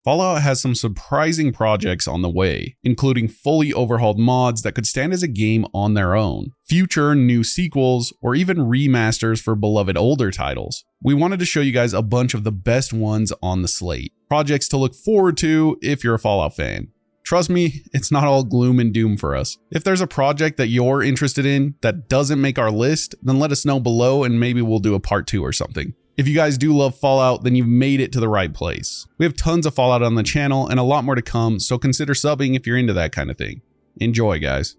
Fallout has some surprising projects on the way, including fully overhauled mods that could stand as a game on their own, future new sequels, or even remasters for beloved older titles. We wanted to show you guys a bunch of the best ones on the slate, projects to look forward to if you're a Fallout fan. Trust me, it's not all gloom and doom for us. If there's a project that you're interested in that doesn't make our list, then let us know below and maybe we'll do a part 2 or something. If you guys do love Fallout, then you've made it to the right place. We have tons of Fallout on the channel and a lot more to come, so consider subbing if you're into that kind of thing. Enjoy, guys.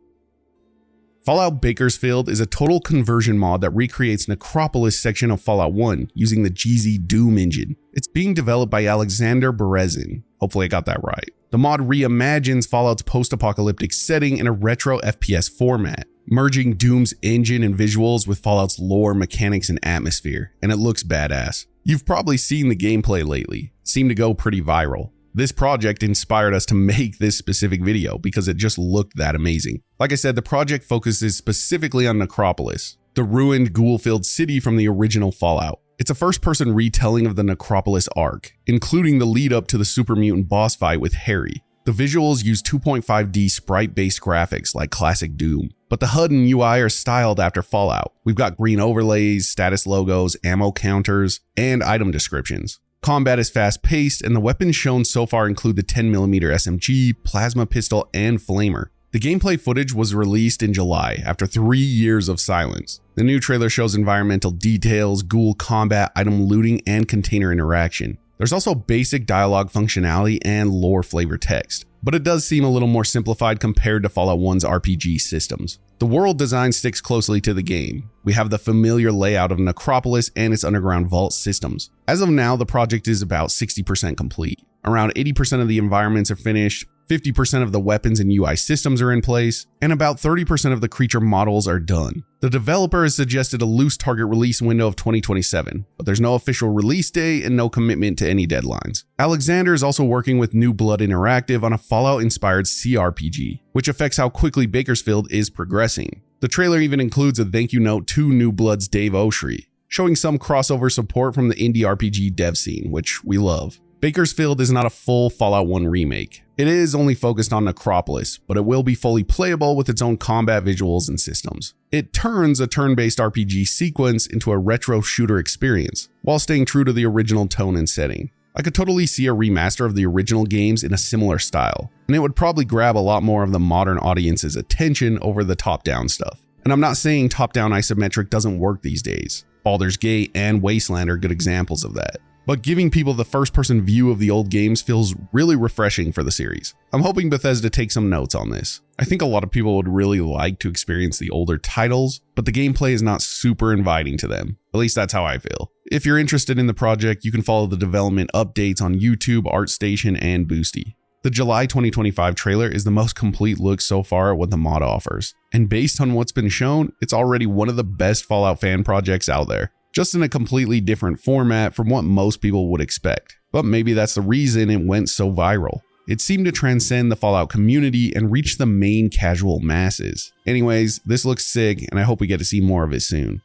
Fallout Bakersfield is a total conversion mod that recreates Necropolis section of Fallout 1 using the GZ Doom engine. It's being developed by Alexander Berezin. Hopefully I got that right. The mod reimagines Fallout's post-apocalyptic setting in a retro FPS format, merging Doom's engine and visuals with Fallout's lore, mechanics, and atmosphere, and it looks badass. You've probably seen the gameplay lately. It seemed to go pretty viral. This project inspired us to make this specific video because it just looked that amazing. Like I said, the project focuses specifically on Necropolis, the ruined ghoul-filled city from the original Fallout. It's a first-person retelling of the Necropolis arc, including the lead-up to the super mutant boss fight with Harry. The visuals use 2.5D sprite-based graphics like classic Doom, but the HUD and UI are styled after Fallout. We've got green overlays, status logos, ammo counters, and item descriptions. Combat is fast-paced, and the weapons shown so far include the 10mm SMG, plasma pistol, and flamer. The gameplay footage was released in July after 3 years of silence. The new trailer shows environmental details, ghoul combat, item looting, and container interaction. There's also basic dialogue functionality and lore flavor text, but it does seem a little more simplified compared to Fallout 1's RPG systems. The world design sticks closely to the game. We have the familiar layout of Necropolis and its underground vault systems. As of now, the project is about 60% complete. Around 80% of the environments are finished, 50% of the weapons and UI systems are in place, and about 30% of the creature models are done. The developer has suggested a loose target release window of 2027, but there's no official release date and no commitment to any deadlines. Alexander is also working with New Blood Interactive on a Fallout-inspired CRPG, which affects how quickly Bakersfield is progressing. The trailer even includes a thank you note to New Blood's Dave Oshry, showing some crossover support from the indie RPG dev scene, which we love. Bakersfield is not a full Fallout 1 remake. It is only focused on Necropolis, but it will be fully playable with its own combat visuals and systems. It turns a turn-based RPG sequence into a retro shooter experience, while staying true to the original tone and setting. I could totally see a remaster of the original games in a similar style, and it would probably grab a lot more of the modern audience's attention over the top-down stuff. And I'm not saying top-down isometric doesn't work these days. Baldur's Gate and Wasteland are good examples of that. But giving people the first-person view of the old games feels really refreshing for the series. I'm hoping Bethesda takes some notes on this. I think a lot of people would really like to experience the older titles, but the gameplay is not super inviting to them. At least that's how I feel. If you're interested in the project, you can follow the development updates on YouTube, ArtStation, and Boosty. The July 2025 trailer is the most complete look so far at what the mod offers. And based on what's been shown, it's already one of the best Fallout fan projects out there. Just in a completely different format from what most people would expect. But maybe that's the reason it went so viral. It seemed to transcend the Fallout community and reach the main casual masses. Anyways, this looks sick and I hope we get to see more of it soon.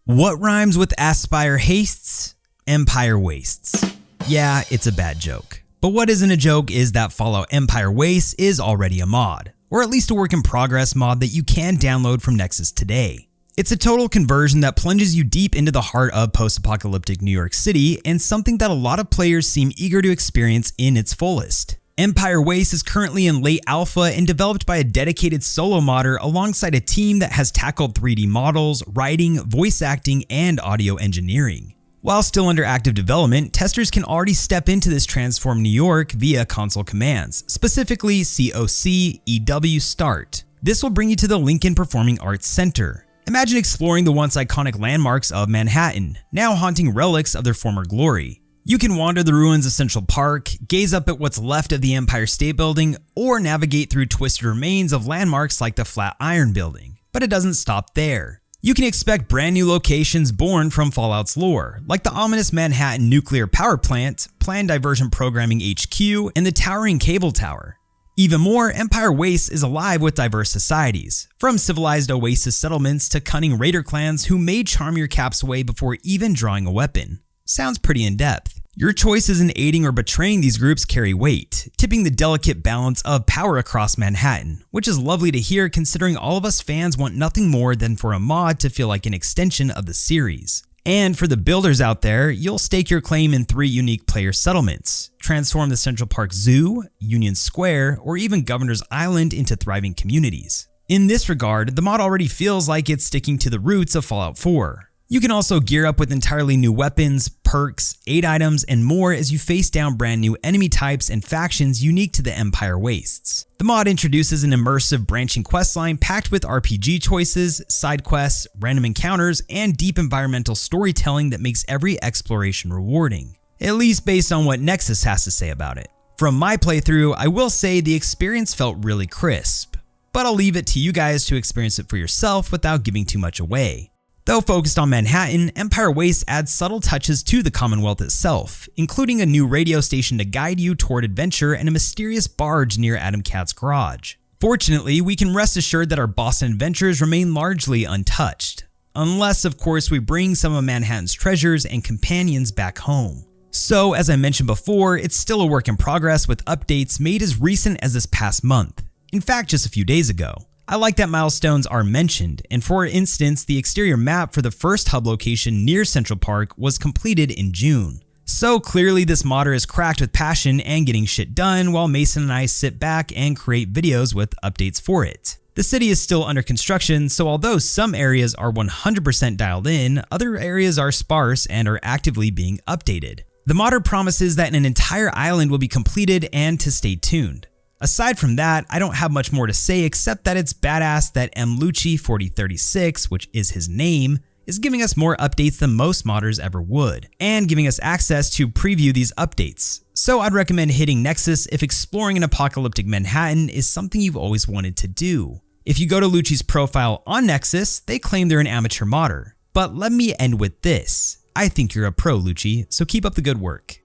What rhymes with Aspire hastes? Empire wastes. Yeah, it's a bad joke. But what isn't a joke is that Fallout Empire Wastes is already a mod, or at least a work in progress mod that you can download from Nexus today. It's a total conversion that plunges you deep into the heart of post-apocalyptic New York City and something that a lot of players seem eager to experience in its fullest. Empire Wastes is currently in late alpha and developed by a dedicated solo modder alongside a team that has tackled 3D models, writing, voice acting, and audio engineering. While still under active development, testers can already step into this transformed New York via console commands, specifically COC EW Start. This will bring you to the Lincoln Performing Arts Center. Imagine exploring the once iconic landmarks of Manhattan, now haunting relics of their former glory. You can wander the ruins of Central Park, gaze up at what's left of the Empire State Building, or navigate through twisted remains of landmarks like the Flatiron Building. But it doesn't stop there. You can expect brand new locations born from Fallout's lore, like the ominous Manhattan Nuclear Power Plant, Planned Diversion Programming HQ, and the towering Cable Tower. Even more, Empire Wastes is alive with diverse societies, from civilized oasis settlements to cunning raider clans who may charm your caps away before even drawing a weapon. Sounds pretty in-depth. Your choices in aiding or betraying these groups carry weight, tipping the delicate balance of power across Manhattan, which is lovely to hear considering all of us fans want nothing more than for a mod to feel like an extension of the series. And for the builders out there, you'll stake your claim in 3 unique player settlements, transform the Central Park Zoo, Union Square, or even Governor's Island into thriving communities. In this regard, the mod already feels like it's sticking to the roots of Fallout 4. You can also gear up with entirely new weapons, perks, aid items, and more as you face down brand new enemy types and factions unique to the Empire Wastes. The mod introduces an immersive branching questline packed with RPG choices, side quests, random encounters, and deep environmental storytelling that makes every exploration rewarding, at least based on what Nexus has to say about it. From my playthrough, I will say the experience felt really crisp, but I'll leave it to you guys to experience it for yourself without giving too much away. Though focused on Manhattan, Empire Wastes adds subtle touches to the Commonwealth itself, including a new radio station to guide you toward adventure and a mysterious barge near Adam Cat's garage. Fortunately, we can rest assured that our Boston adventures remain largely untouched, unless of course we bring some of Manhattan's treasures and companions back home. So as I mentioned before, it's still a work in progress with updates made as recent as this past month, in fact just a few days ago. I like that milestones are mentioned, and for instance, the exterior map for the first hub location near Central Park was completed in June. So clearly this modder is cracked with passion and getting shit done while Mason and I sit back and create videos with updates for it. The city is still under construction, so although some areas are 100% dialed in, other areas are sparse and are actively being updated. The modder promises that an entire island will be completed and to stay tuned. Aside from that, I don't have much more to say except that it's badass that mlucci4036, which is his name, is giving us more updates than most modders ever would, and giving us access to preview these updates. So I'd recommend hitting Nexus if exploring an apocalyptic Manhattan is something you've always wanted to do. If you go to Lucci's profile on Nexus, they claim they're an amateur modder. But let me end with this. I think you're a pro, Lucci, so keep up the good work.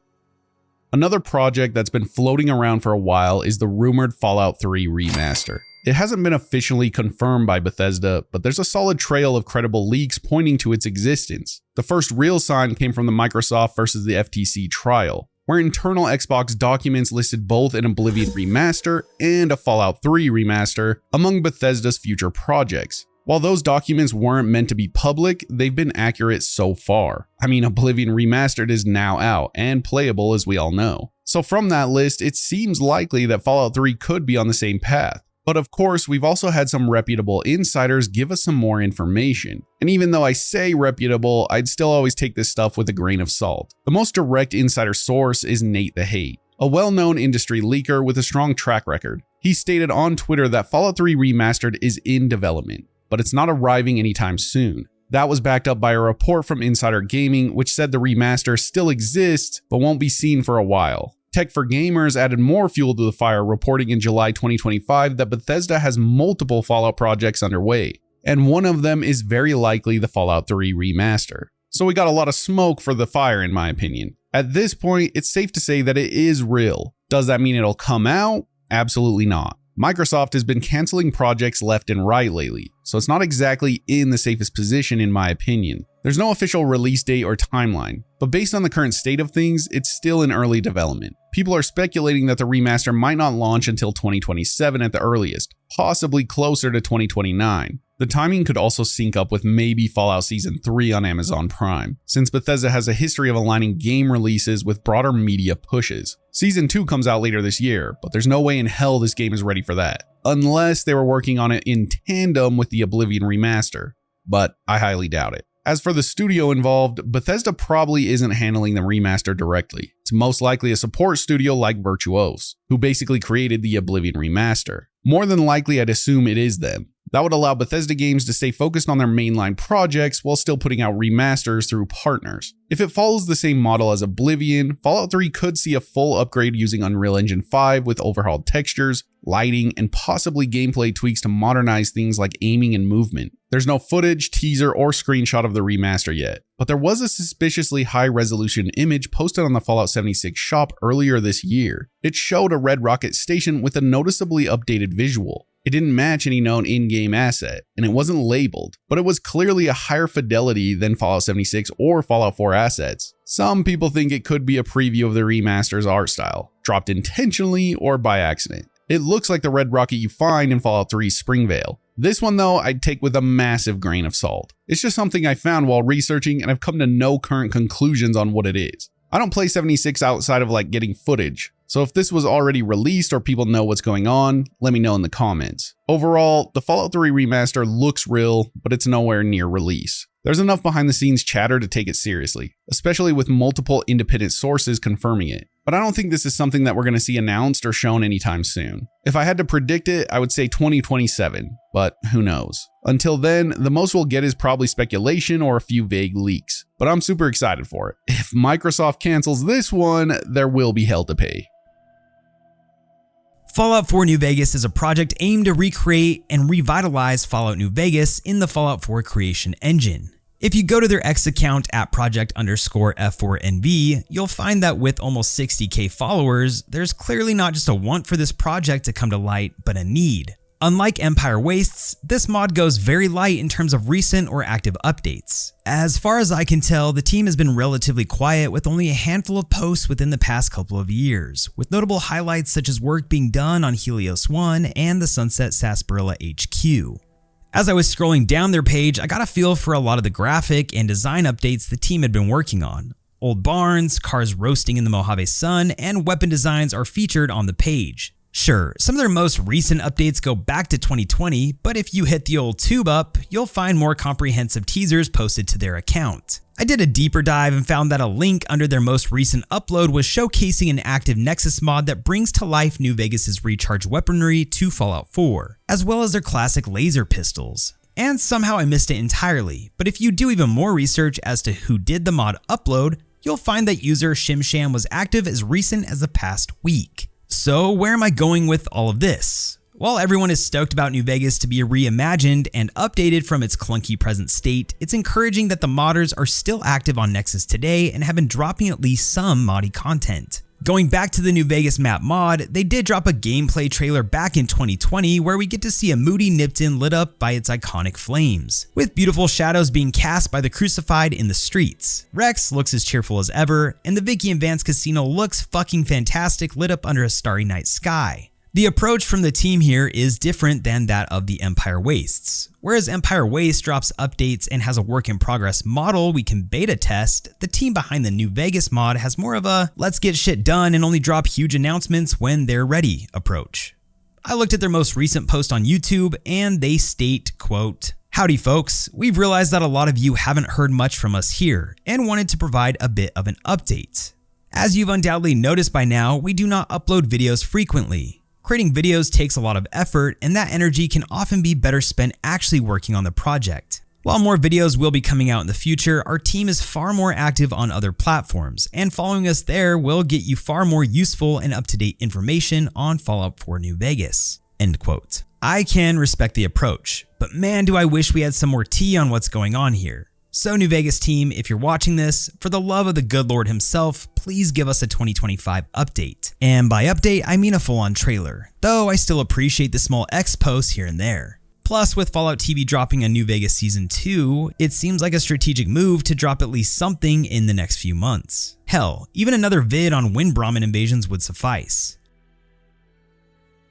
Another project that's been floating around for a while is the rumored Fallout 3 remaster. It hasn't been officially confirmed by Bethesda, but there's a solid trail of credible leaks pointing to its existence. The first real sign came from the Microsoft versus the FTC trial, where internal Xbox documents listed both an Oblivion remaster and a Fallout 3 remaster among Bethesda's future projects. While those documents weren't meant to be public, they've been accurate so far. I mean, Oblivion Remastered is now out and playable as we all know. So from that list, it seems likely that Fallout 3 could be on the same path. But of course, we've also had some reputable insiders give us some more information. And even though I say reputable, I'd still always take this stuff with a grain of salt. The most direct insider source is Nate the Hate, a well-known industry leaker with a strong track record. He stated on Twitter that Fallout 3 Remastered is in development, but it's not arriving anytime soon. That was backed up by a report from Insider Gaming, which said the remaster still exists, but won't be seen for a while. Tech for Gamers added more fuel to the fire, reporting in July 2025 that Bethesda has multiple Fallout projects underway, and one of them is very likely the Fallout 3 remaster. So we got a lot of smoke for the fire in my opinion. At this point, it's safe to say that it is real. Does that mean it'll come out? Absolutely not. Microsoft has been canceling projects left and right lately, so it's not exactly in the safest position in my opinion. There's no official release date or timeline, but based on the current state of things, it's still in early development. People are speculating that the remaster might not launch until 2027 at the earliest, possibly closer to 2029. The timing could also sync up with maybe Fallout Season 3 on Amazon Prime, since Bethesda has a history of aligning game releases with broader media pushes. Season 2 comes out later this year, but there's no way in hell this game is ready for that, unless they were working on it in tandem with the Oblivion remaster, but I highly doubt it. As for the studio involved, Bethesda probably isn't handling the remaster directly. It's most likely a support studio like Virtuos, who basically created the Oblivion remaster. More than likely, I'd assume it is them. That would allow Bethesda games to stay focused on their mainline projects while still putting out remasters through partners. If it follows the same model as Oblivion, Fallout 3 could see a full upgrade using Unreal Engine 5 with overhauled textures, lighting, and possibly gameplay tweaks to modernize things like aiming and movement. There's no footage, teaser, or screenshot of the remaster yet, but there was a suspiciously high-resolution image posted on the Fallout 76 shop earlier this year. It showed a Red Rocket station with a noticeably updated visual. It didn't match any known in-game asset, and it wasn't labeled, but it was clearly a higher fidelity than Fallout 76 or Fallout 4 assets. Some people think it could be a preview of the remaster's art style, dropped intentionally or by accident. It looks like the red rocket you find in Fallout 3's Springvale. This one though, I'd take with a massive grain of salt. It's just something I found while researching and I've come to no current conclusions on what it is. I don't play 76 outside of like getting footage, so if this was already released or people know what's going on, let me know in the comments. Overall, the Fallout 3 remaster looks real, but it's nowhere near release. There's enough behind the scenes chatter to take it seriously, especially with multiple independent sources confirming it. But I don't think this is something that we're going to see announced or shown anytime soon. If I had to predict it, I would say 2027, but who knows. Until then, the most we'll get is probably speculation or a few vague leaks. But I'm super excited for it. If Microsoft cancels this one, there will be hell to pay. Fallout 4 New Vegas is a project aimed to recreate and revitalize Fallout New Vegas in the Fallout 4 creation engine. If you go to their X account at project_F4NV, you'll find that with almost 60k followers, there's clearly not just a want for this project to come to light, but a need. Unlike Empire Wastes, this mod goes very light in terms of recent or active updates. As far as I can tell, the team has been relatively quiet with only a handful of posts within the past couple of years, with notable highlights such as work being done on Helios 1 and the Sunset Sarsaparilla HQ. As I was scrolling down their page, I got a feel for a lot of the graphic and design updates the team had been working on. Old barns, cars roasting in the Mojave sun, and weapon designs are featured on the page. Sure, some of their most recent updates go back to 2020, but if you hit the old tube up, you'll find more comprehensive teasers posted to their account. I did a deeper dive and found that a link under their most recent upload was showcasing an active Nexus mod that brings to life New Vegas' recharged weaponry to Fallout 4, as well as their classic laser pistols. And somehow I missed it entirely, but if you do even more research as to who did the mod upload, you'll find that user Shimsham was active as recent as the past week. So where am I going with all of this? While everyone is stoked about New Vegas to be reimagined and updated from its clunky present state, it's encouraging that the modders are still active on Nexus today and have been dropping at least some moddy content. Going back to the New Vegas map mod, they did drop a gameplay trailer back in 2020 where we get to see a moody Nipton lit up by its iconic flames, with beautiful shadows being cast by the crucified in the streets. Rex looks as cheerful as ever, and the Vicky and Vance casino looks fucking fantastic lit up under a starry night sky. The approach from the team here is different than that of the Empire Wastes. Whereas Empire Waste drops updates and has a work in progress model we can beta test, the team behind the New Vegas mod has more of a let's get shit done and only drop huge announcements when they're ready approach. I looked at their most recent post on YouTube and they state, quote, "Howdy folks, we've realized that a lot of you haven't heard much from us here and wanted to provide a bit of an update. As you've undoubtedly noticed by now, we do not upload videos frequently. Creating videos takes a lot of effort, and that energy can often be better spent actually working on the project. While more videos will be coming out in the future, our team is far more active on other platforms, and following us there will get you far more useful and up-to-date information on Fallout 4 New Vegas." End quote. I can respect the approach, but man do I wish we had some more tea on what's going on here. So New Vegas team, if you're watching this, for the love of the good Lord himself, please give us a 2025 update. And by update, I mean a full-on trailer, though I still appreciate the small X posts here and there. Plus, with Fallout TV dropping a New Vegas Season 2, it seems like a strategic move to drop at least something in the next few months. Hell, even another vid on when Brahmin invasions would suffice.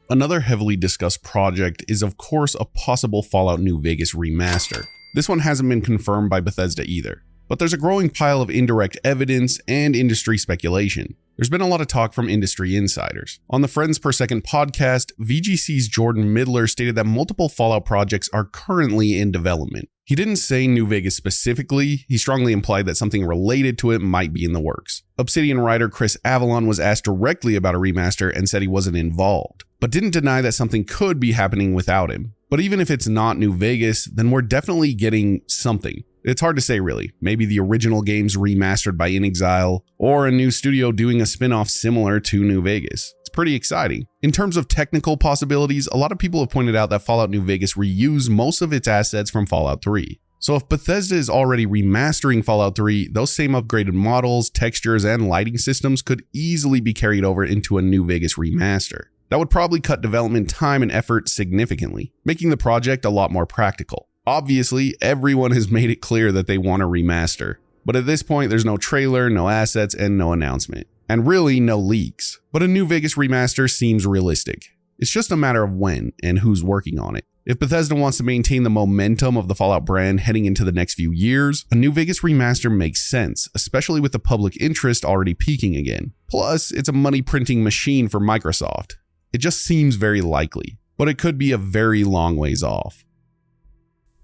Another heavily discussed project is of course a possible Fallout New Vegas remaster. This one hasn't been confirmed by Bethesda either, but there's a growing pile of indirect evidence and industry speculation. There's been a lot of talk from industry insiders. On the Friends Per Second podcast, VGC's Jordan Midler stated that multiple Fallout projects are currently in development. He didn't say New Vegas specifically, he strongly implied that something related to it might be in the works. Obsidian writer Chris Avalon was asked directly about a remaster and said he wasn't involved, but didn't deny that something could be happening without him. But even if it's not New Vegas, then we're definitely getting something. It's hard to say really. Maybe the original games remastered by inXile, or a new studio doing a spin-off similar to New Vegas. It's pretty exciting. In terms of technical possibilities, a lot of people have pointed out that Fallout New Vegas reused most of its assets from Fallout 3. So if Bethesda is already remastering Fallout 3, those same upgraded models, textures, and lighting systems could easily be carried over into a New Vegas remaster. That would probably cut development time and effort significantly, making the project a lot more practical. Obviously, everyone has made it clear that they want a remaster. But at this point, there's no trailer, no assets, and no announcement. And really, no leaks. But a New Vegas remaster seems realistic. It's just a matter of when and who's working on it. If Bethesda wants to maintain the momentum of the Fallout brand heading into the next few years, a New Vegas remaster makes sense, especially with the public interest already peaking again. Plus, it's a money printing machine for Microsoft. It just seems very likely, but it could be a very long ways off.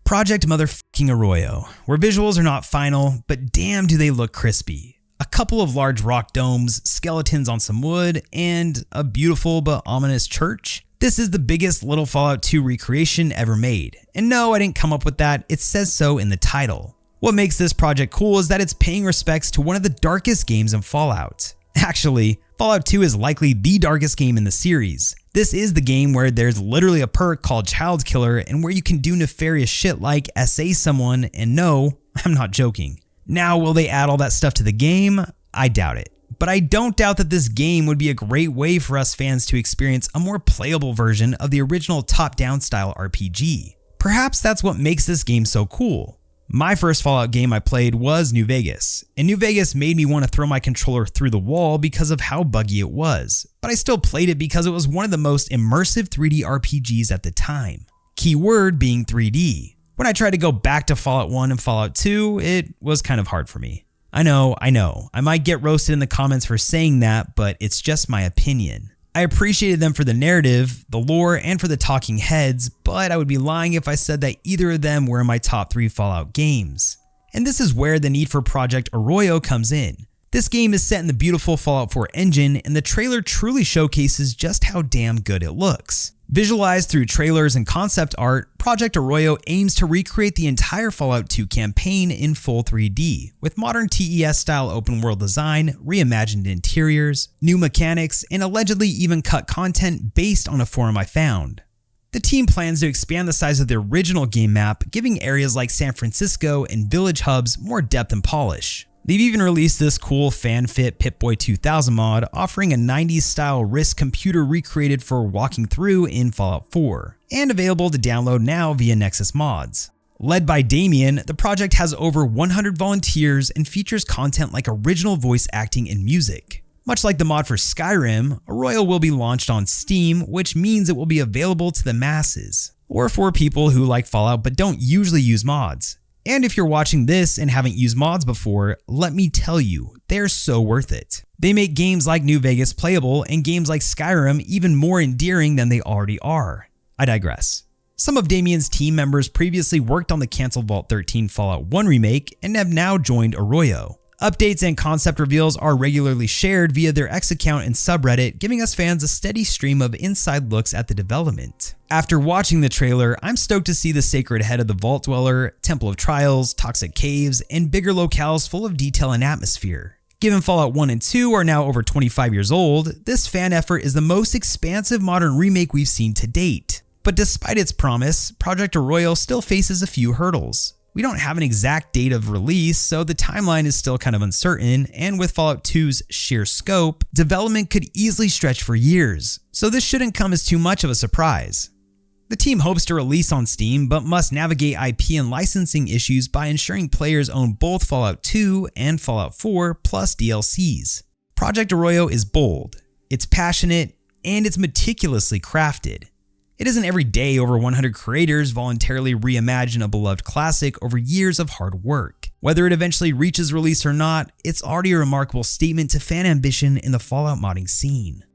Project Motherfucking Arroyo, where visuals are not final, but damn do they look crispy. A couple of large rock domes, skeletons on some wood, and a beautiful but ominous church. This is the biggest little Fallout 2 recreation ever made. And no, I didn't come up with that, it says so in the title. What makes this project cool is that it's paying respects to one of the darkest games in Fallout. Actually, Fallout 2 is likely the darkest game in the series. This is the game where there's literally a perk called Child Killer and where you can do nefarious shit like SA someone, and no, I'm not joking. Now, will they add all that stuff to the game? I doubt it. But I don't doubt that this game would be a great way for us fans to experience a more playable version of the original top-down style RPG. Perhaps that's what makes this game so cool. My first Fallout game I played was New Vegas, and New Vegas made me want to throw my controller through the wall because of how buggy it was, but I still played it because it was one of the most immersive 3D RPGs at the time. Keyword being 3D. When I tried to go back to Fallout 1 and Fallout 2, it was kind of hard for me. I know, I might get roasted in the comments for saying that, but it's just my opinion. I appreciated them for the narrative, the lore, and for the talking heads, but I would be lying if I said that either of them were in my top 3 Fallout games. And this is where the need for Project Arroyo comes in. This game is set in the beautiful Fallout 4 engine, and the trailer truly showcases just how damn good it looks. Visualized through trailers and concept art, Project Arroyo aims to recreate the entire Fallout 2 campaign in full 3D, with modern TES-style open-world design, reimagined interiors, new mechanics, and allegedly even cut content based on a forum I found. The team plans to expand the size of the original game map, giving areas like San Francisco and village hubs more depth and polish. They've even released this cool fan-fit Pip-Boy 2000 mod offering a 90s style Risk computer recreated for walking through in Fallout 4, and available to download now via Nexus Mods. Led by Damien, the project has over 100 volunteers and features content like original voice acting and music. Much like the mod for Skyrim, Arroyo will be launched on Steam, which means it will be available to the masses, or for people who like Fallout but don't usually use mods. And if you're watching this and haven't used mods before, let me tell you, they're so worth it. They make games like New Vegas playable and games like Skyrim even more endearing than they already are. I digress. Some of Damien's team members previously worked on the cancelled Vault 13 Fallout 1 remake and have now joined Arroyo. Updates and concept reveals are regularly shared via their X account and subreddit, giving us fans a steady stream of inside looks at the development. After watching the trailer, I'm stoked to see the sacred head of the Vault Dweller, Temple of Trials, toxic caves, and bigger locales full of detail and atmosphere. Given Fallout 1 and 2 are now over 25 years old, this fan effort is the most expansive modern remake we've seen to date. But despite its promise, Project Arroyo still faces a few hurdles. We don't have an exact date of release, so the timeline is still kind of uncertain, and with Fallout 2's sheer scope, development could easily stretch for years, so this shouldn't come as too much of a surprise. The team hopes to release on Steam, but must navigate IP and licensing issues by ensuring players own both Fallout 2 and Fallout 4 plus DLCs. Project Arroyo is bold, it's passionate, and it's meticulously crafted. It isn't every day over 100 creators voluntarily reimagine a beloved classic over years of hard work. Whether it eventually reaches release or not, it's already a remarkable statement to fan ambition in the Fallout modding scene.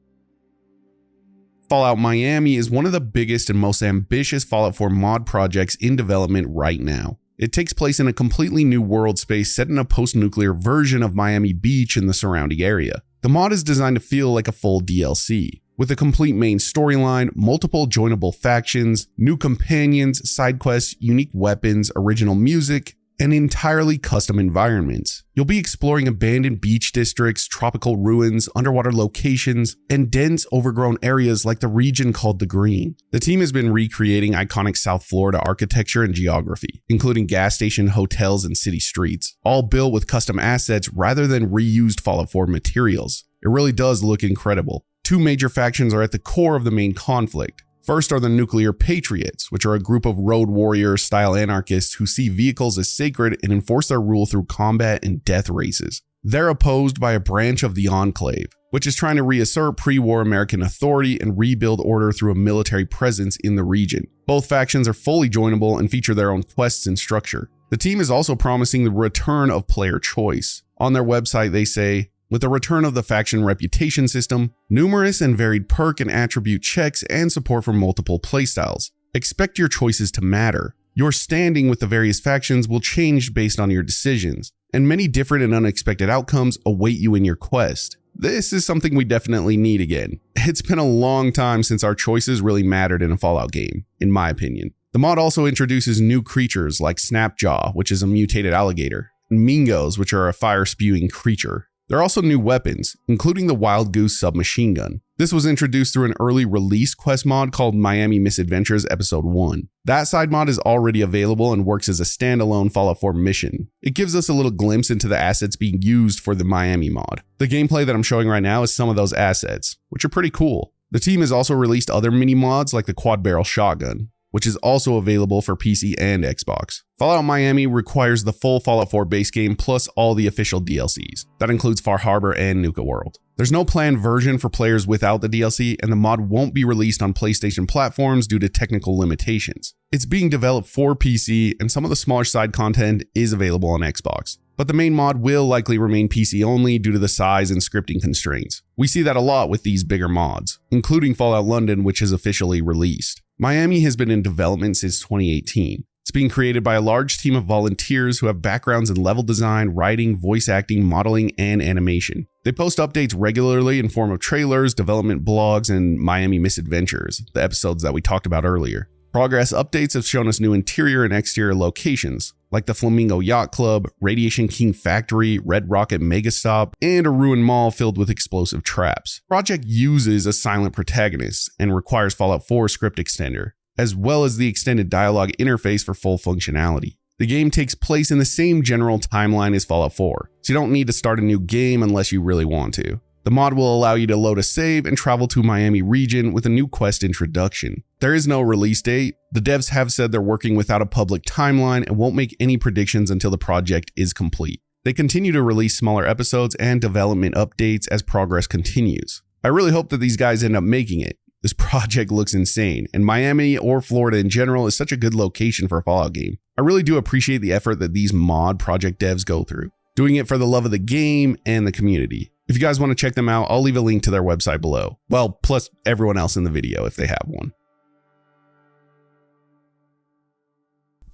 Fallout Miami is one of the biggest and most ambitious Fallout 4 mod projects in development right now. It takes place in a completely new world space set in a post-nuclear version of Miami Beach and the surrounding area. The mod is designed to feel like a full DLC. With a complete main storyline, multiple joinable factions, new companions, side quests, unique weapons, original music, and entirely custom environments. You'll be exploring abandoned beach districts, tropical ruins, underwater locations, and dense, overgrown areas like the region called the Green. The team has been recreating iconic South Florida architecture and geography, including gas station, hotels, and city streets, all built with custom assets rather than reused Fallout 4 materials. It really does look incredible. Two major factions are at the core of the main conflict. First are the Nuclear Patriots, which are a group of road warrior-style anarchists who see vehicles as sacred and enforce their rule through combat and death races. They're opposed by a branch of the Enclave, which is trying to reassert pre-war American authority and rebuild order through a military presence in the region. Both factions are fully joinable and feature their own quests and structure. The team is also promising the return of player choice. On their website, they say, with the return of the faction reputation system, numerous and varied perk and attribute checks, and support for multiple playstyles, expect your choices to matter. Your standing with the various factions will change based on your decisions, and many different and unexpected outcomes await you in your quest. This is something we definitely need again. It's been a long time since our choices really mattered in a Fallout game, in my opinion. The mod also introduces new creatures like Snapjaw, which is a mutated alligator, and Mingos, which are a fire-spewing creature. There are also new weapons, including the Wild Goose submachine gun. This was introduced through an early release quest mod called Miami Misadventures Episode 1. That side mod is already available and works as a standalone Fallout 4 mission. It gives us a little glimpse into the assets being used for the Miami mod. The gameplay that I'm showing right now is some of those assets, which are pretty cool. The team has also released other mini mods like the quad barrel shotgun, which is also available for PC and Xbox. Fallout Miami requires the full Fallout 4 base game plus all the official DLCs. That includes Far Harbor and Nuka World. There's no planned version for players without the DLC, and the mod won't be released on PlayStation platforms due to technical limitations. It's being developed for PC, and some of the smaller side content is available on Xbox. But the main mod will likely remain PC only due to the size and scripting constraints. We see that a lot with these bigger mods, including Fallout London, which is officially released. Miami has been in development since 2018. It's being created by a large team of volunteers who have backgrounds in level design, writing, voice acting, modeling, and animation. They post updates regularly in form of trailers, development blogs, and Miami Misadventures, the episodes that we talked about earlier. Progress updates have shown us new interior and exterior locations, like the Flamingo Yacht Club, Radiation King Factory, Red Rocket Megastop, and a ruined mall filled with explosive traps. The project uses a silent protagonist and requires Fallout 4 script extender, as well as the extended dialogue interface for full functionality. The game takes place in the same general timeline as Fallout 4, so you don't need to start a new game unless you really want to. The mod will allow you to load a save and travel to Miami region with a new quest introduction. There is no release date. The devs have said they're working without a public timeline and won't make any predictions until the project is complete. They continue to release smaller episodes and development updates as progress continues. I really hope that these guys end up making it. This project looks insane, and Miami or Florida in general is such a good location for a Fallout game. I really do appreciate the effort that these mod project devs go through, doing it for the love of the game and the community. If you guys want to check them out, I'll leave a link to their website below. Well, plus everyone else in the video if they have one.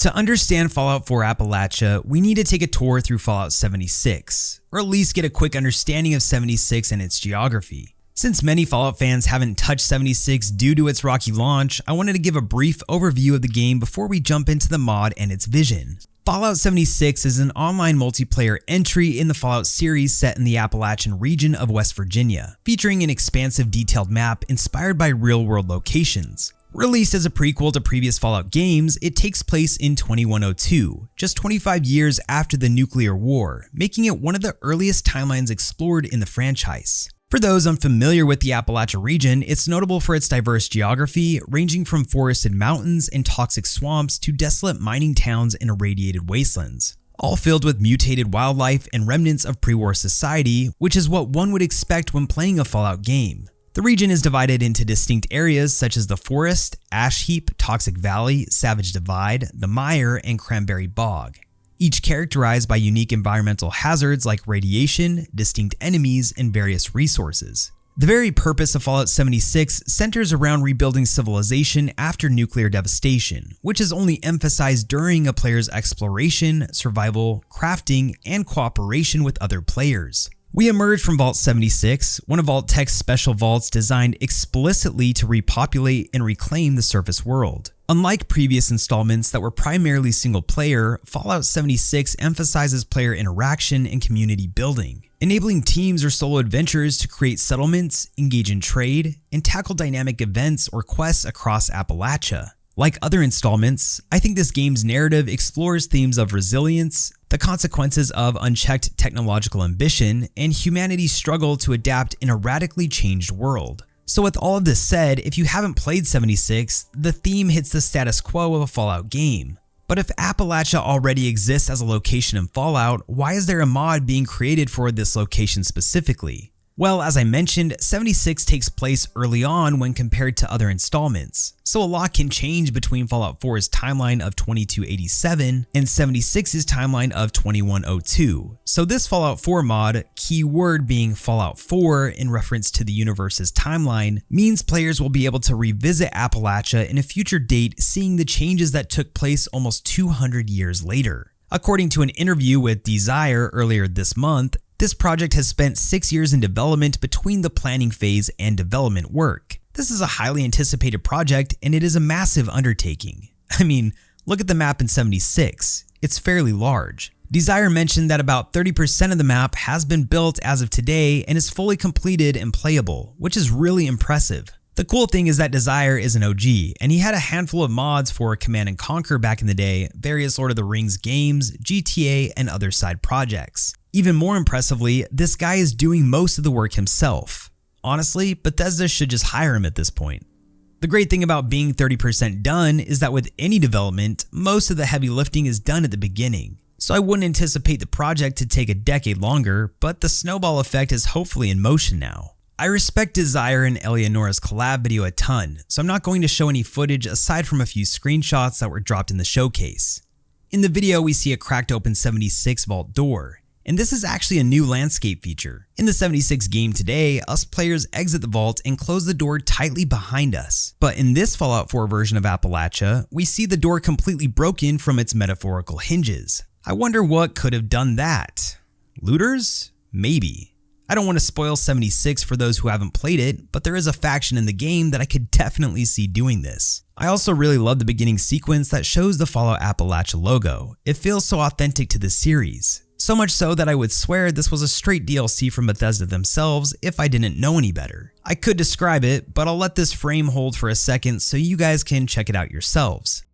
To understand Fallout 4 Appalachia, we need to take a tour through Fallout 76, or at least get a quick understanding of 76 and its geography. Since many Fallout fans haven't touched 76 due to its rocky launch, I wanted to give a brief overview of the game before we jump into the mod and its vision. Fallout 76 is an online multiplayer entry in the Fallout series set in the Appalachian region of West Virginia, featuring an expansive detailed map inspired by real-world locations. Released as a prequel to previous Fallout games, it takes place in 2102, just 25 years after the nuclear war, making it one of the earliest timelines explored in the franchise. For those unfamiliar with the Appalachia region, it's notable for its diverse geography, ranging from forested mountains and toxic swamps to desolate mining towns and irradiated wastelands, all filled with mutated wildlife and remnants of pre-war society, which is what one would expect when playing a Fallout game. The region is divided into distinct areas such as the Forest, Ash Heap, Toxic Valley, Savage Divide, the Mire, and Cranberry Bog, each characterized by unique environmental hazards like radiation, distinct enemies, and various resources. The very purpose of Fallout 76 centers around rebuilding civilization after nuclear devastation, which is only emphasized during a player's exploration, survival, crafting, and cooperation with other players. We emerge from Vault 76, one of Vault-Tec's special vaults designed explicitly to repopulate and reclaim the surface world. Unlike previous installments that were primarily single-player, Fallout 76 emphasizes player interaction and community building, enabling teams or solo adventurers to create settlements, engage in trade, and tackle dynamic events or quests across Appalachia. Like other installments, I think this game's narrative explores themes of resilience, the consequences of unchecked technological ambition, and humanity's struggle to adapt in a radically changed world. So with all of this said, if you haven't played 76, the theme hits the status quo of a Fallout game. But if Appalachia already exists as a location in Fallout, why is there a mod being created for this location specifically? Well, as I mentioned, 76 takes place early on when compared to other installments, so a lot can change between Fallout 4's timeline of 2287 and 76's timeline of 2102. So this Fallout 4 mod, keyword being Fallout 4 in reference to the universe's timeline, means players will be able to revisit Appalachia in a future date, seeing the changes that took place almost 200 years later. According to an interview with Desire earlier this month, this project has spent 6 years in development between the planning phase and development work. This is a highly anticipated project and it is a massive undertaking. I mean, look at the map in 76. It's fairly large. Desire mentioned that about 30% of the map has been built as of today and is fully completed and playable, which is really impressive. The cool thing is that Desire is an OG, and he had a handful of mods for Command & Conquer back in the day, various Lord of the Rings games, GTA, and other side projects. Even more impressively, this guy is doing most of the work himself. Honestly, Bethesda should just hire him at this point. The great thing about being 30% done is that with any development, most of the heavy lifting is done at the beginning. So I wouldn't anticipate the project to take a decade longer, but the snowball effect is hopefully in motion now. I respect Desire and Eleonora's collab video a ton, so I'm not going to show any footage aside from a few screenshots that were dropped in the showcase. In the video, we see a cracked open 76 vault door, and this is actually a new landscape feature. In the 76 game today, us players exit the vault and close the door tightly behind us. But in this Fallout 4 version of Appalachia, we see the door completely broken from its metaphorical hinges. I wonder what could have done that? Looters? Maybe. I don't want to spoil 76 for those who haven't played it, but there is a faction in the game that I could definitely see doing this. I also really love the beginning sequence that shows the Fallout Appalachia logo. It feels so authentic to the series. So much so that I would swear this was a straight DLC from Bethesda themselves if I didn't know any better. I could describe it, but I'll let this frame hold for a second so you guys can check it out yourselves.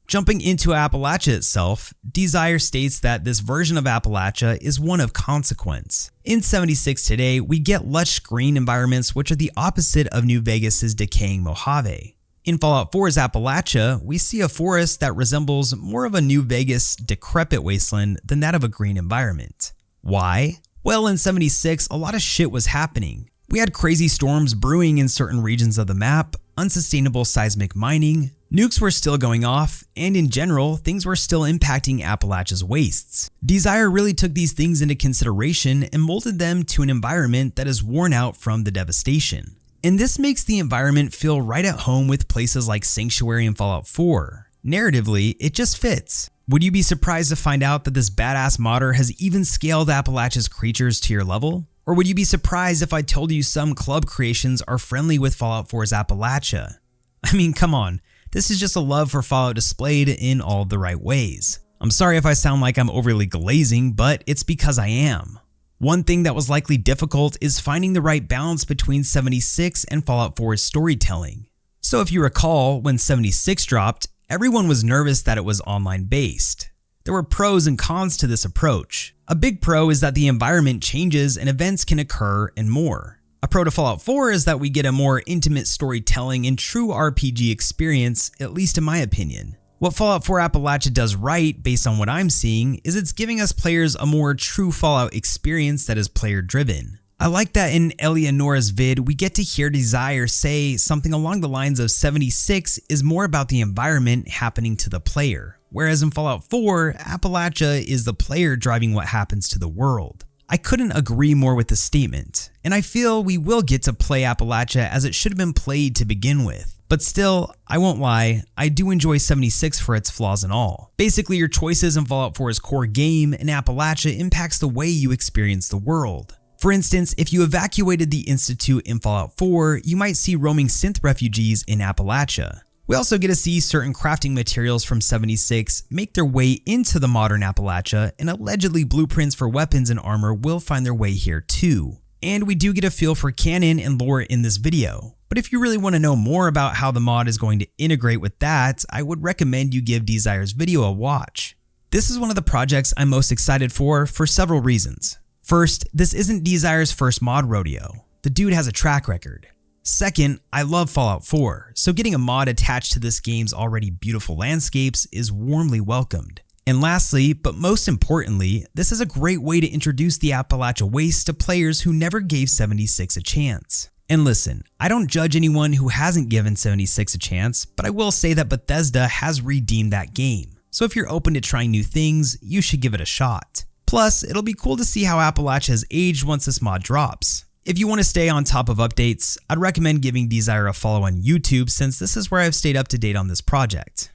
Jumping into Appalachia itself, Desire states that this version of Appalachia is one of consequence. In 76 today, we get lush green environments which are the opposite of New Vegas' decaying Mojave. In Fallout 4's Appalachia, we see a forest that resembles more of a New Vegas decrepit wasteland than that of a green environment. Why? Well, in 76, a lot of shit was happening. We had crazy storms brewing in certain regions of the map, unsustainable seismic mining, nukes were still going off, and in general, things were still impacting Appalachia's wastes. Desire really took these things into consideration and molded them to an environment that is worn out from the devastation. And this makes the environment feel right at home with places like Sanctuary and Fallout 4. Narratively, it just fits. Would you be surprised to find out that this badass modder has even scaled Appalachia's creatures to your level? Or would you be surprised if I told you some club creations are friendly with Fallout 4's Appalachia? I mean, come on, this is just a love for Fallout displayed in all the right ways. I'm sorry if I sound like I'm overly glazing, but it's because I am. One thing that was likely difficult is finding the right balance between 76 and Fallout 4's storytelling. So if you recall, when 76 dropped, everyone was nervous that it was online based. There were pros and cons to this approach. A big pro is that the environment changes and events can occur and more. A pro to Fallout 4 is that we get a more intimate storytelling and true RPG experience, at least in my opinion. What Fallout 4 Appalachia does right, based on what I'm seeing, is it's giving us players a more true Fallout experience that is player driven. I like that in Eleonora's vid, we get to hear Desire say something along the lines of 76 is more about the environment happening to the player, whereas in Fallout 4, Appalachia is the player driving what happens to the world. I couldn't agree more with the statement, and I feel we will get to play Appalachia as it should have been played to begin with. But still, I won't lie, I do enjoy 76 for its flaws and all. Basically, your choices in Fallout 4's core game and Appalachia impacts the way you experience the world. For instance, if you evacuated the Institute in Fallout 4, you might see roaming synth refugees in Appalachia. We also get to see certain crafting materials from 76 make their way into the modern Appalachia, and allegedly blueprints for weapons and armor will find their way here too. And we do get a feel for canon and lore in this video. But if you really want to know more about how the mod is going to integrate with that, I would recommend you give Desire's video a watch. This is one of the projects I'm most excited for several reasons. First, this isn't Desire's first mod rodeo. The dude has a track record. Second, I love Fallout 4, so getting a mod attached to this game's already beautiful landscapes is warmly welcomed. And lastly, but most importantly, this is a great way to introduce the Appalachia Wastes to players who never gave 76 a chance. And listen, I don't judge anyone who hasn't given 76 a chance, but I will say that Bethesda has redeemed that game. So if you're open to trying new things, you should give it a shot. Plus, it'll be cool to see how Appalachia has aged once this mod drops. If you want to stay on top of updates, I'd recommend giving Desire a follow on YouTube since this is where I've stayed up to date on this project.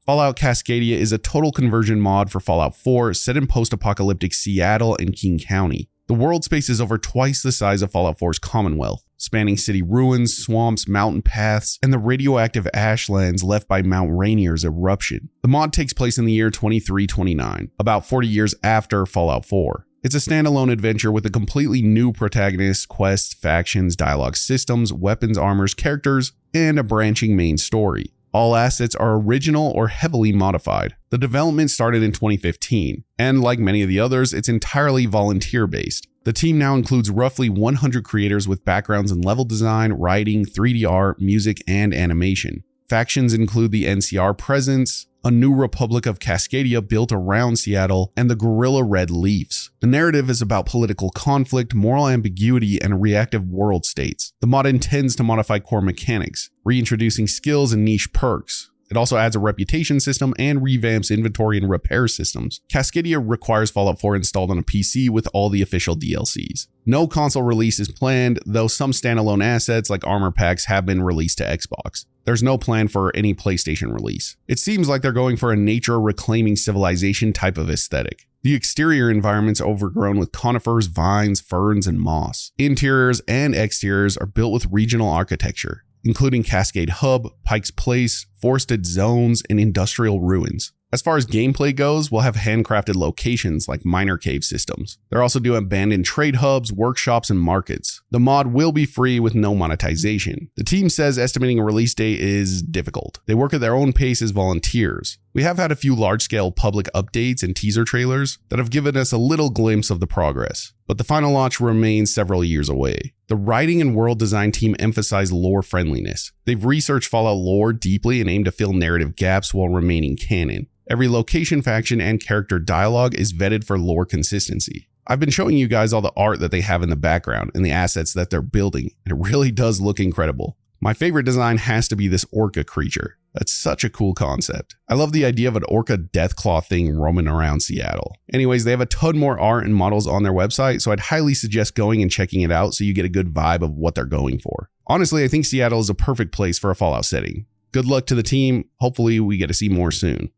Fallout Cascadia is a total conversion mod for Fallout 4 set in post-apocalyptic Seattle and King County. The world space is over twice the size of Fallout 4's Commonwealth, spanning city ruins, swamps, mountain paths, and the radioactive ashlands left by Mount Rainier's eruption. The mod takes place in the year 2329, about 40 years after Fallout 4. It's a standalone adventure with a completely new protagonist, quests, factions, dialogue systems, weapons, armors, characters, and a branching main story. All assets are original or heavily modified. The development started in 2015, and like many of the others, it's entirely volunteer-based. The team now includes roughly 100 creators with backgrounds in level design, writing, 3D art, music, and animation. Factions include the NCR Presence, a new Republic of Cascadia built around Seattle, and the Guerrilla Red Leafs. The narrative is about political conflict, moral ambiguity, and reactive world states. The mod intends to modify core mechanics, reintroducing skills and niche perks. It also adds a reputation system and revamps inventory and repair systems. Cascadia requires Fallout 4 installed on a PC with all the official DLCs. No console release is planned, though some standalone assets like armor packs have been released to Xbox. There's no plan for any PlayStation release. It seems like they're going for a nature-reclaiming civilization type of aesthetic. The exterior environment's overgrown with conifers, vines, ferns, and moss. Interiors and exteriors are built with regional architecture, including Cascade Hub, Pike's Place, forested zones, and industrial ruins. As far as gameplay goes, we'll have handcrafted locations like miner cave systems. They're also doing abandoned trade hubs, workshops, and markets. The mod will be free with no monetization. The team says estimating a release date is difficult. They work at their own pace as volunteers. We have had a few large-scale public updates and teaser trailers that have given us a little glimpse of the progress, but the final launch remains several years away. The writing and world design team emphasize lore friendliness. They've researched Fallout lore deeply and aim to fill narrative gaps while remaining canon. Every location, faction, and character dialogue is vetted for lore consistency. I've been showing you guys all the art that they have in the background and the assets that they're building, and it really does look incredible. My favorite design has to be this orca creature. That's such a cool concept. I love the idea of an orca deathclaw thing roaming around Seattle. Anyways, they have a ton more art and models on their website, so I'd highly suggest going and checking it out so you get a good vibe of what they're going for. Honestly, I think Seattle is a perfect place for a Fallout setting. Good luck to the team. Hopefully we get to see more soon.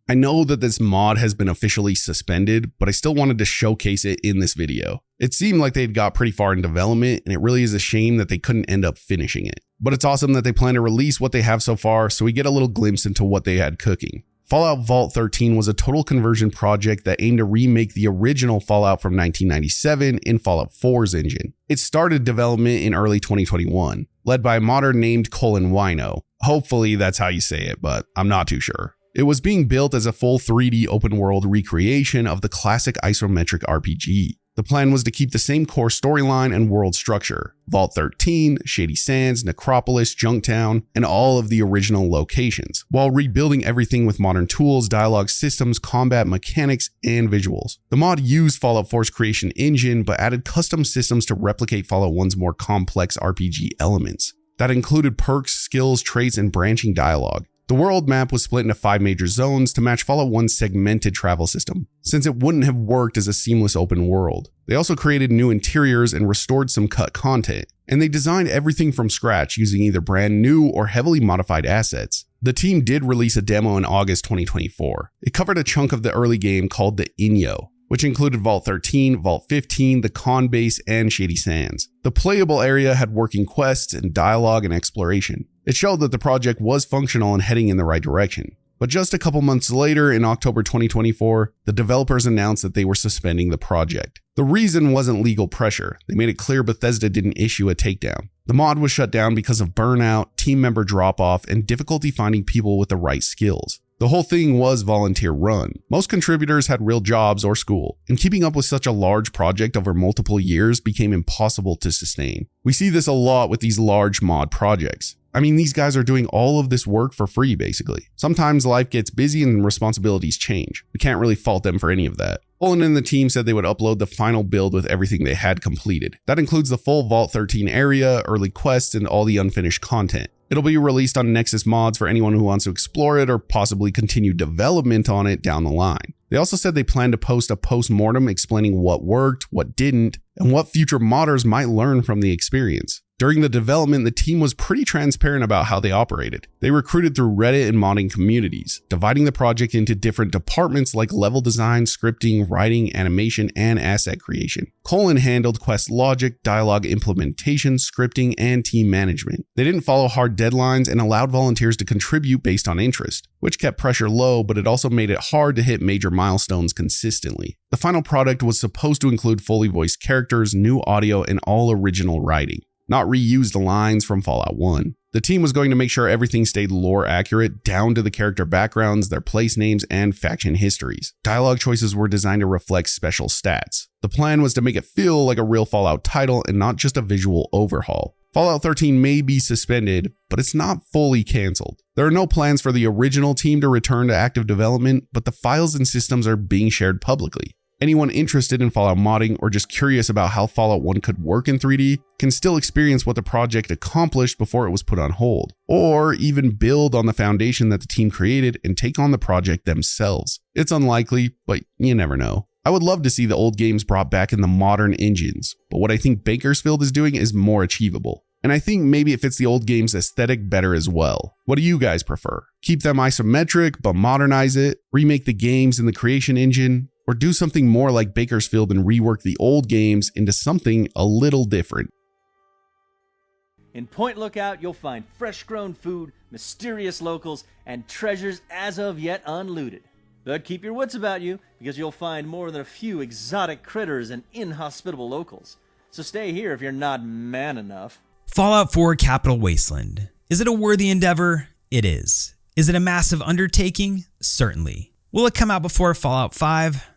I know that this mod has been officially suspended, but I still wanted to showcase it in this video. It seemed like they'd got pretty far in development, and it really is a shame that they couldn't end up finishing it. But it's awesome that they plan to release what they have so far, so we get a little glimpse into what they had cooking. Fallout Vault 13 was a total conversion project that aimed to remake the original Fallout from 1997 in Fallout 4's engine. It started development in early 2021, led by a modder named Colin Wino. Hopefully that's how you say it, but I'm not too sure. It was being built as a full 3D open world recreation of the classic isometric RPG. The plan was to keep the same core storyline and world structure: Vault 13, Shady Sands, Necropolis, Junktown, and all of the original locations, while rebuilding everything with modern tools, dialogue systems, combat mechanics, and visuals. The mod used Fallout 4's creation engine, but added custom systems to replicate Fallout 1's more complex RPG elements. That included perks, skills, traits, and branching dialogue. The world map was split into 5 major zones to match Fallout 1's segmented travel system, since it wouldn't have worked as a seamless open world. They also created new interiors and restored some cut content, and they designed everything from scratch using either brand new or heavily modified assets. The team did release a demo in August 2024. It covered a chunk of the early game called the Inyo, which included Vault 13, Vault 15, the Con Base, and Shady Sands. The playable area had working quests and dialogue and exploration. It showed that the project was functional and heading in the right direction. But just a couple months later, in October 2024, the developers announced that they were suspending the project. The reason wasn't legal pressure. They made it clear Bethesda didn't issue a takedown. The mod was shut down because of burnout, team member drop-off, and difficulty finding people with the right skills. The whole thing was volunteer run. Most contributors had real jobs or school, and keeping up with such a large project over multiple years became impossible to sustain. We see this a lot with these large mod projects. I mean, these guys are doing all of this work for free, basically. Sometimes life gets busy and responsibilities change. We can't really fault them for any of that. Colin and the team said they would upload the final build with everything they had completed. That includes the full Vault 13 area, early quests, and all the unfinished content. It'll be released on Nexus Mods for anyone who wants to explore it or possibly continue development on it down the line. They also said they plan to post a post-mortem explaining what worked, what didn't, and what future modders might learn from the experience. During the development, the team was pretty transparent about how they operated. They recruited through Reddit and modding communities, dividing the project into different departments like level design, scripting, writing, animation, and asset creation. Colin handled quest logic, dialogue implementation, scripting, and team management. They didn't follow hard deadlines and allowed volunteers to contribute based on interest, which kept pressure low, but it also made it hard to hit major milestones consistently. The final product was supposed to include fully voiced characters, new audio, and all original writing, not reused lines from Fallout 1. The team was going to make sure everything stayed lore accurate, down to the character backgrounds, their place names, and faction histories. Dialogue choices were designed to reflect special stats. The plan was to make it feel like a real Fallout title and not just a visual overhaul. Fallout 13 may be suspended, but it's not fully canceled. There are no plans for the original team to return to active development, but the files and systems are being shared publicly. Anyone interested in Fallout modding or just curious about how Fallout 1 could work in 3D can still experience what the project accomplished before it was put on hold, or even build on the foundation that the team created and take on the project themselves. It's unlikely, but you never know. I would love to see the old games brought back in the modern engines, but what I think Bakersfield is doing is more achievable. And I think maybe it fits the old game's aesthetic better as well. What do you guys prefer? Keep them isometric, but modernize it? Remake the games in the creation engine? Or do something more like Bakersfield and rework the old games into something a little different? In Point Lookout, you'll find fresh-grown food, mysterious locals, and treasures as of yet unlooted. But keep your wits about you, because you'll find more than a few exotic critters and inhospitable locals. So stay here if you're not man enough. Fallout 4 Capital Wasteland. Is it a worthy endeavor? It is. Is it a massive undertaking? Certainly. Will it come out before Fallout 5?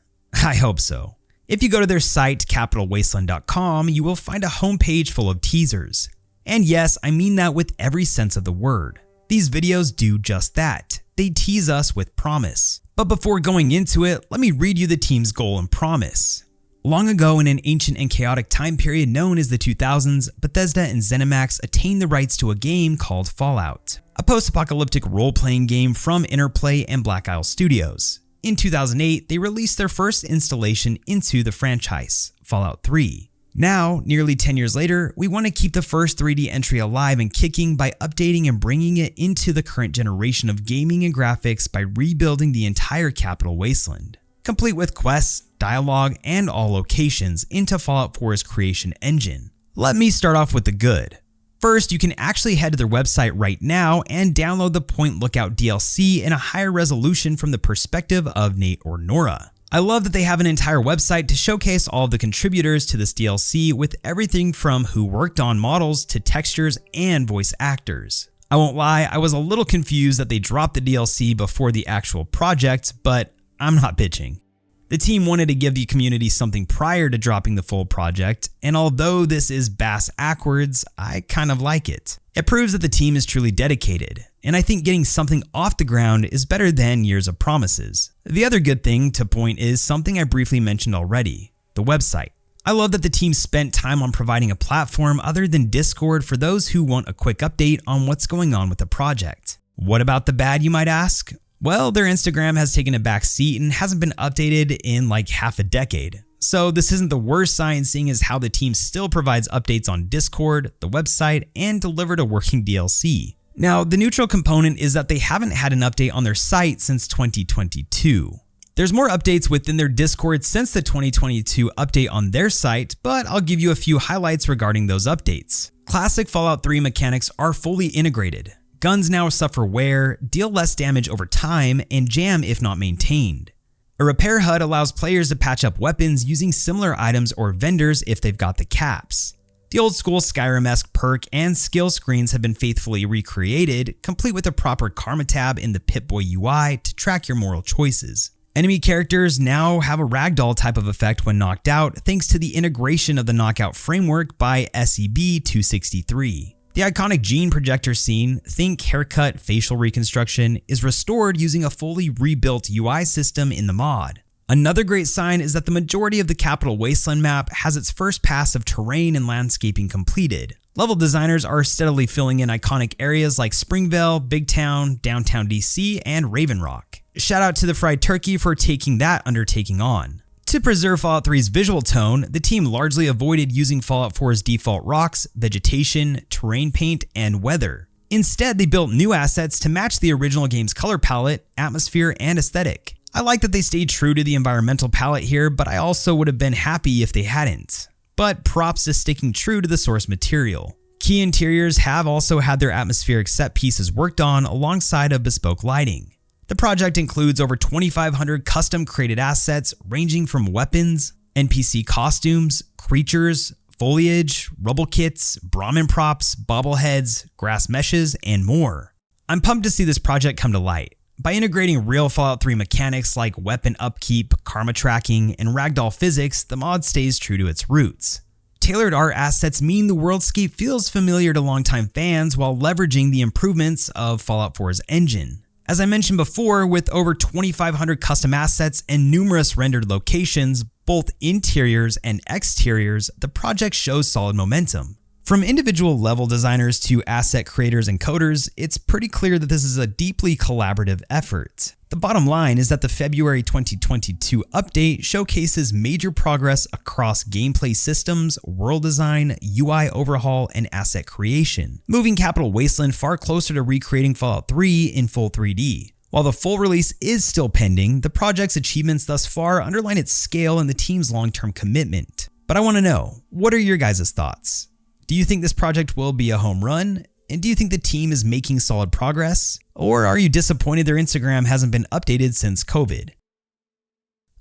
I hope so. If you go to their site, capitalwasteland.com, you will find a homepage full of teasers. And yes, I mean that with every sense of the word. These videos do just that. They tease us with promise. But before going into it, let me read you the team's goal and promise. Long ago in an ancient and chaotic time period known as the 2000s, Bethesda and ZeniMax attained the rights to a game called Fallout, a post-apocalyptic role-playing game from Interplay and Black Isle Studios. In 2008, they released their first installation into the franchise, Fallout 3. Now, nearly 10 years later, we want to keep the first 3D entry alive and kicking by updating and bringing it into the current generation of gaming and graphics by rebuilding the entire Capital Wasteland, complete with quests, dialogue, and all locations into Fallout 4's creation engine. Let me start off with the good. First, you can actually head to their website right now and download the Point Lookout DLC in a higher resolution from the perspective of Nate or Nora. I love that they have an entire website to showcase all of the contributors to this DLC with everything from who worked on models to textures and voice actors. I won't lie, I was a little confused that they dropped the DLC before the actual project, but I'm not bitching. The team wanted to give the community something prior to dropping the full project, and although this is bass-ackwards, I kind of like it. It proves that the team is truly dedicated, and I think getting something off the ground is better than years of promises. The other good thing to point is something I briefly mentioned already, the website. I love that the team spent time on providing a platform other than Discord for those who want a quick update on what's going on with the project. What about the bad, you might ask? Well, their Instagram has taken a back seat and hasn't been updated in like half a decade. So this isn't the worst sign, seeing as how the team still provides updates on Discord, the website, and delivered a working DLC. Now, the neutral component is that they haven't had an update on their site since 2022. There's more updates within their Discord since the 2022 update on their site, but I'll give you a few highlights regarding those updates. Classic Fallout 3 mechanics are fully integrated. Guns now suffer wear, deal less damage over time, and jam if not maintained. A repair HUD allows players to patch up weapons using similar items or vendors if they've got the caps. The old school Skyrim-esque perk and skill screens have been faithfully recreated, complete with a proper karma tab in the Pip-Boy UI to track your moral choices. Enemy characters now have a ragdoll type of effect when knocked out thanks to the integration of the knockout framework by SEB263. The iconic gene projector scene, think haircut facial reconstruction, is restored using a fully rebuilt UI system in the mod. Another great sign is that the majority of the capital Wasteland map has its first pass of terrain and landscaping completed. Level designers are steadily filling in iconic areas like Springvale, Big Town, Downtown DC, and Raven Rock. Shout out to the Fried Turkey for taking that undertaking on. To preserve Fallout 3's visual tone, the team largely avoided using Fallout 4's default rocks, vegetation, terrain paint, and weather. Instead, they built new assets to match the original game's color palette, atmosphere, and aesthetic. I like that they stayed true to the environmental palette here, but I also would have been happy if they hadn't. But props to sticking true to the source material. Key interiors have also had their atmospheric set pieces worked on alongside of bespoke lighting. The project includes over 2,500 custom created assets ranging from weapons, NPC costumes, creatures, foliage, rubble kits, Brahmin props, bobbleheads, grass meshes, and more. I'm pumped to see this project come to light. By integrating real Fallout 3 mechanics like weapon upkeep, karma tracking, and ragdoll physics, the mod stays true to its roots. Tailored art assets mean the worldscape feels familiar to longtime fans while leveraging the improvements of Fallout 4's engine. As I mentioned before, with over 2,500 custom assets and numerous rendered locations, both interiors and exteriors, the project shows solid momentum. From individual level designers to asset creators and coders, it's pretty clear that this is a deeply collaborative effort. The bottom line is that the February 2022 update showcases major progress across gameplay systems, world design, UI overhaul, and asset creation, moving Capital Wasteland far closer to recreating Fallout 3 in full 3D. While the full release is still pending, the project's achievements thus far underline its scale and the team's long-term commitment. But I want to know, what are your guys' thoughts? Do you think this project will be a home run? And do you think the team is making solid progress? Or are you disappointed their Instagram hasn't been updated since COVID?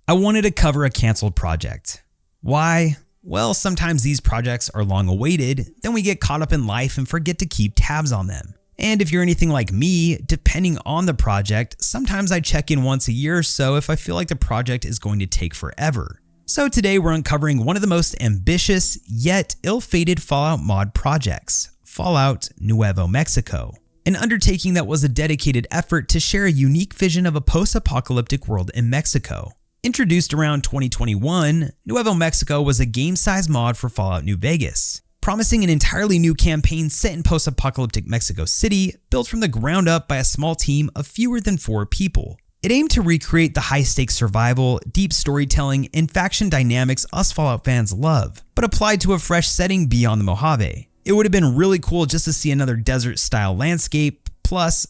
I wanted to cover a canceled project. Why? Well, sometimes these projects are long awaited, then we get caught up in life and forget to keep tabs on them. And if you're anything like me, depending on the project, sometimes I check in once a year or so if I feel like the project is going to take forever. So today we're uncovering one of the most ambitious yet ill-fated Fallout mod projects, Fallout Nuevo Mexico. An undertaking that was a dedicated effort to share a unique vision of a post-apocalyptic world in Mexico. Introduced around 2021, Nuevo Mexico was a game-sized mod for Fallout New Vegas, promising an entirely new campaign set in post-apocalyptic Mexico City, built from the ground up by a small team of fewer than 4 people. It aimed to recreate the high-stakes survival, deep storytelling, and faction dynamics us Fallout fans love, but applied to a fresh setting beyond the Mojave. It would have been really cool just to see another desert-style landscape, plus,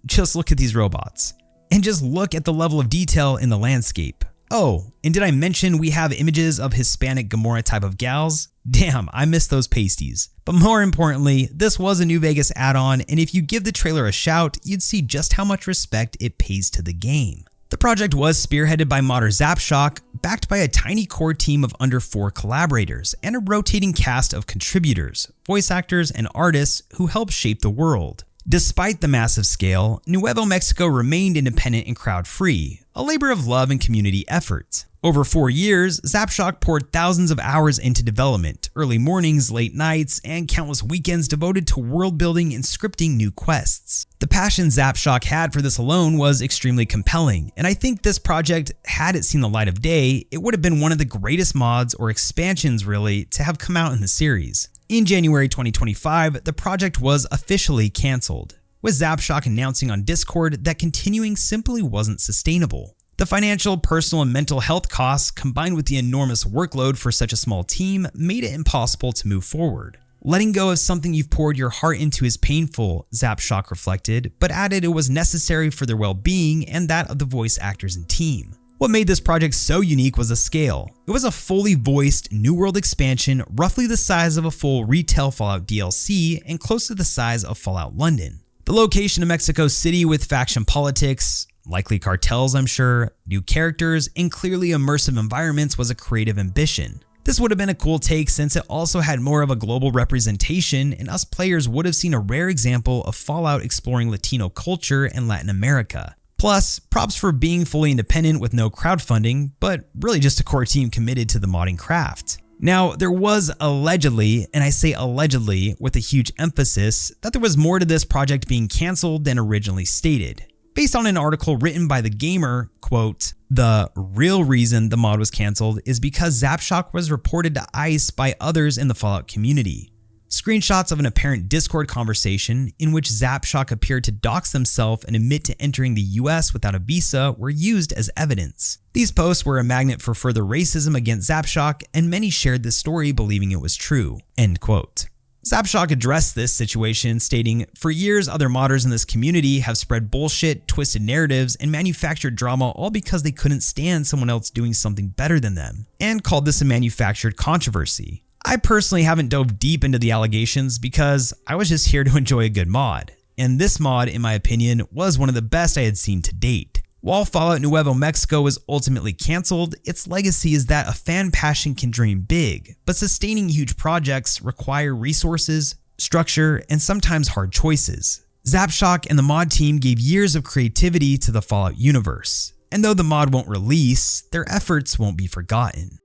just look at these robots. And just look at the level of detail in the landscape. Oh, and did I mention we have images of Hispanic Gamora type of gals? Damn, I miss those pasties. But more importantly, this was a New Vegas add-on, and if you give the trailer a shout, you'd see just how much respect it pays to the game. The project was spearheaded by modder Zapshock, backed by a tiny core team of under 4 collaborators, and a rotating cast of contributors, voice actors, and artists who helped shape the world. Despite the massive scale, Nuevo Mexico remained independent and crowd-free, a labor of love and community effort. Over 4 years, Zapshock poured thousands of hours into development, early mornings, late nights, and countless weekends devoted to world building and scripting new quests. The passion Zapshock had for this alone was extremely compelling, and I think this project, had it seen the light of day, it would have been one of the greatest mods or expansions really to have come out in the series. In January 2025, the project was officially cancelled, with Zapshock announcing on Discord that continuing simply wasn't sustainable. The financial, personal, and mental health costs, combined with the enormous workload for such a small team, made it impossible to move forward. Letting go of something you've poured your heart into is painful, Zapshock reflected, but added it was necessary for their well-being and that of the voice actors and team. What made this project so unique was the scale. It was a fully voiced New World expansion, roughly the size of a full retail Fallout DLC and close to the size of Fallout London. The location of Mexico City with faction politics, likely cartels I'm sure, new characters, and clearly immersive environments was a creative ambition. This would have been a cool take since it also had more of a global representation, and us players would have seen a rare example of Fallout exploring Latino culture and Latin America. Plus, props for being fully independent with no crowdfunding, but really just a core team committed to the modding craft. Now, there was allegedly, and I say allegedly with a huge emphasis, that there was more to this project being cancelled than originally stated. Based on an article written by The Gamer, quote, "The real reason the mod was cancelled is because Zapshock was reported to ICE by others in the Fallout community. Screenshots of an apparent Discord conversation in which Zapshock appeared to dox themselves and admit to entering the US without a visa were used as evidence. These posts were a magnet for further racism against Zapshock, and many shared this story believing it was true." End quote. Zapshock addressed this situation, stating, "For years, other modders in this community have spread bullshit, twisted narratives, and manufactured drama all because they couldn't stand someone else doing something better than them, and called this a manufactured controversy. I personally haven't dove deep into the allegations because I was just here to enjoy a good mod, and this mod, in my opinion, was one of the best I had seen to date. While Fallout Nuevo Mexico was ultimately cancelled, its legacy is that a fan passion can dream big, but sustaining huge projects require resources, structure, and sometimes hard choices. Zapshock and the mod team gave years of creativity to the Fallout universe, and though the mod won't release, their efforts won't be forgotten.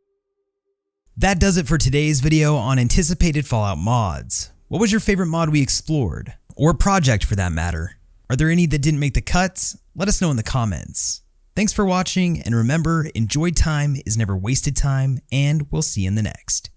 That does it for today's video on anticipated Fallout mods. What was your favorite mod we explored? Or project for that matter? Are there any that didn't make the cut? Let us know in the comments. Thanks for watching, and remember, enjoyed time is never wasted time, and we'll see you in the next.